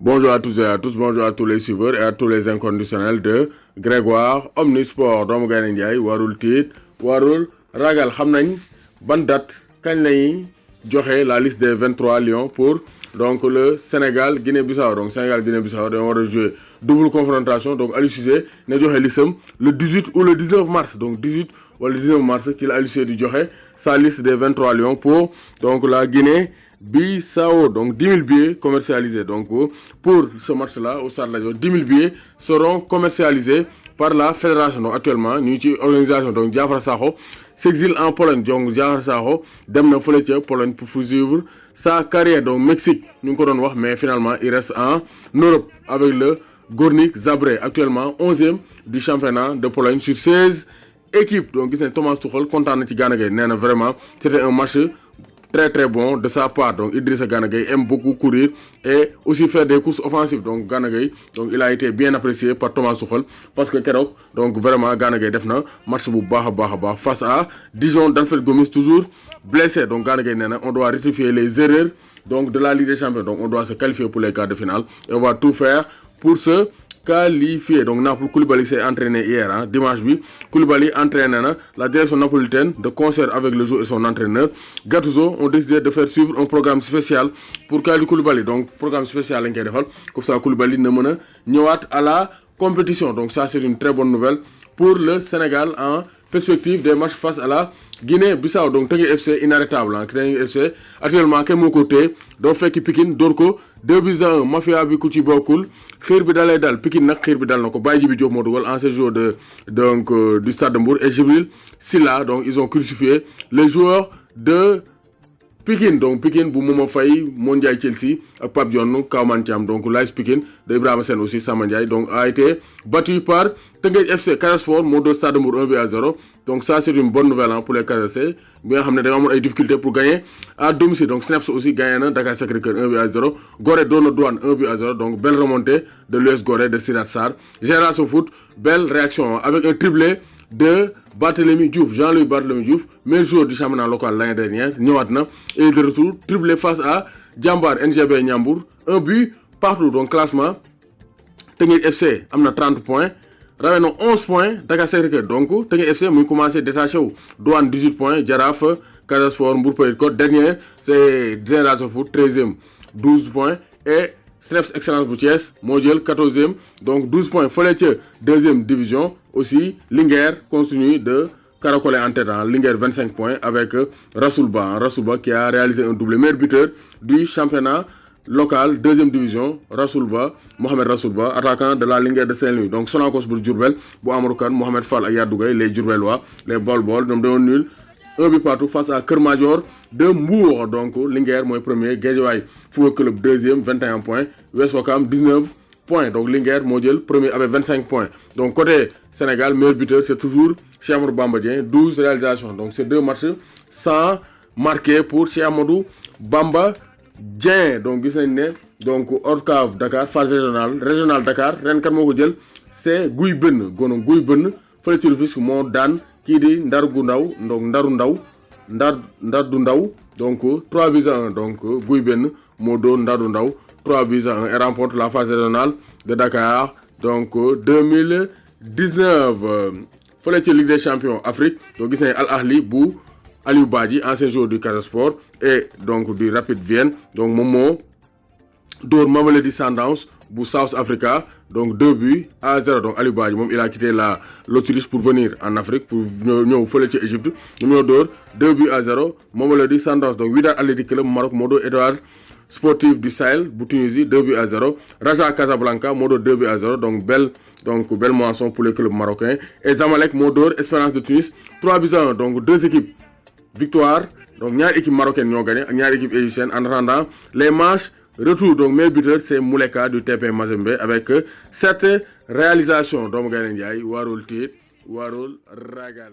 Bonjour à tous et à tous, bonjour à tous les suiveurs et à tous les inconditionnels de Grégoire Omnisport doomu Gaynde Njaay warul tiit warul ragal xam nañ ban date kañ lañuy joxe la liste des 23 lions pour donc le Sénégal Guinée-Bissau donc Sénégal Guinée-Bissau dañoo war a jouer double confrontation donc Aliou Cissé ne joxe listam le 18 ou le 19 mars donc 18 wala le 19 mars ci la Aliou Cissé di joxe sa liste des 23 lions pour donc la Guinée-Bissau. Donc 10 000 billets commercialisés. Donc pour ce match-là, au Stade Lat Dior, 10 000 billets seront commercialisés par la fédération. Donc actuellement, nous sommes organisation. Donc Diafra Sakho s'exile en Pologne. Donc Diafra Sakho dem na fële ca Pologne pour poursuivre sa carrière. Donc Mexique, nous avons dit, mais finalement, il reste en Europe avec le Górnik Zabrze, actuellement 11e du championnat de Pologne sur 16 équipes. Donc Thomas Tuchel content na ci Gana Gueye. Nee na vraiment, c'était un match très bon de sa part. Donc Idrissa Gana Gueye aime beaucoup courir et aussi faire des courses offensives. Donc Gana Gueye, donc il a été bien apprécié par Thomas Tuchel parce que keroog donc vraiment Gana Gueye def na match bu baax a baax face à Dijon d'Alfred Gomis toujours blessé. Donc Gana Gueye nee na on doit rectifier les erreurs donc de la Ligue des Champions. Donc on doit se qualifier pour les quarts de finale et on va tout faire pour se qualifié. Donc Naples, Koulibaly s'est entraîné hier, dimanche bi Koulibaly entraîné na la direction napolitaine de concert avec le joueur et son entraîneur Gattuso ont décidé de faire suivre un programme spécial pour Kalidou Koulibaly. Donc programme spécial lañ koy defal comme ça Koulibaly ne mën a ñëwaat à la compétition. Donc ça c'est une très bonne nouvelle pour le Sénégal en perspective des matchs face à la Guinée-Bissau. Donc Teungueth FC inarrêtable Teungueth FC actuellement kenn moo ko téye doo fekk Pikine dóor ko 2-1 mafia bi ku ci bokkul xiir bi dalay dal Pikine nag xiir bi dal na ko Baye Djibi Diop moo dugal ancien joueur de donc du Stade de Mbour et Djibril Silla. Donc ils ont crucifié les joueurs de Pikine. Donc Pikine bu Momo Faye Mondial Chelsea ak Pape Dione Kawman Thiam. Donc l'AS Pikine de Ibrahima Sène aussi Samba Ndiaye donc a été battu par Teungueth FC. Casa Sport moo doon Stade de Mbour 1-0. Donc ça c'est une bonne nouvelle pour les Casa FC bi nga xam ne dañoo amoon ay difficultés pour gagner à domicile. Donc Snaps aussi gagné na Dakar Sacré-Cœur 1-0. Gorée doon na Douane 1-0. Donc belle remontée de l'US Gorée de Sidat Sarr. Génération Foot belle réaction avec un triplé de Barthélémy Diouf, Jean-Louis Barthélémy Diouf, meilleur joueur du championnat local l'année dernière, ñëwaat na et de retour triplé face à Jambar NGB Niambour, un but partout. Donc classement Teungueth FC am na 30 points, rawee na 11 points Dakar Sacré-Cœur. Donc Teungueth FC muy commencé détaché wu Douane 18 points, Jaraaf, Casa Sport, Mbour Petite Côte. Dernier c'est Génération Foot 13e 12 points et Snaps Excellence bu Thiès moo jël 14e donc 12 points fële ca 2e division. Aussi Linguère continue de caracoler en tête. Linguère 25 points avec Rassoulba qui a réalisé un doublé, meilleur buteur du championnat local 2e division. Mohamed Rassoulba attaquant de la Linguère de Saint-Louis. Donc Sonacos bu Diourbel bu Amadou Kane Mohamed Fall ak Yadou Gueye les Diourbellois les Bol ñoom dañoo nul un but partout face à Keur Madior de Mbour. Donc Linguère mooy premier, Guédiawaye Football Club 2e 21 points, US Ouakam 19 points. Donc Linguère moo jël premier avec 25 points. Donc côté Sénégal meilleur buteur c'est toujours Cheikh Amadou Bamba Dieng 12 réalisations. Donc c'est 2 matchs sans marquer pour Cheikh Amadou Bamba Dieng. Donc gis nañ ne donc ODCAV Dakar phase régional Dakar ren kan moo ko jël c'est Guy Bënn Guy Bënn fële ci Rufisque moo daan kii di Ndar du Ndaw donc 3-1. Donc Guy Bënn moo doon Ndar du Ndaw 3-1 et remporte la phase régionale de Dakar donc 2019. Fële ci Ligue des champions Afrique donc gis nañ Al Ahli bu Aliou Badji ancien joueur du Casa Sport et donc du Rapid Vienne. Donc moom moo dóor Mamelodi Sundowns bu South Africa donc 2-0. Donc Aliou Badji moom il a quitté l'Autriche pour venir en Afrique pour ñëw fële ci Égypte. ñoom ñoo dóor 2-0 Mamelodi Sundowns. donc Wydad Athletic Club Maroc moo dóor Étoile Sportive du Sahel bu Tunisie 2-0. Raja Casablanca moo dóor 2-0. donc belle moisson pour les clubs marocains. Et Zamalek moo dóor Espérance de Tunis 3-1. donc 2 équipes victoire. donc ñaari équipe marocaine ñoo gagné ak ñaari équipe égyptienne en attendant les matchs retour. Donc meilleur buteur c'est Mouleka du TP Mazembe avec 7 réalisations. doomu Gaynde Njaay warul tiit warul ragal.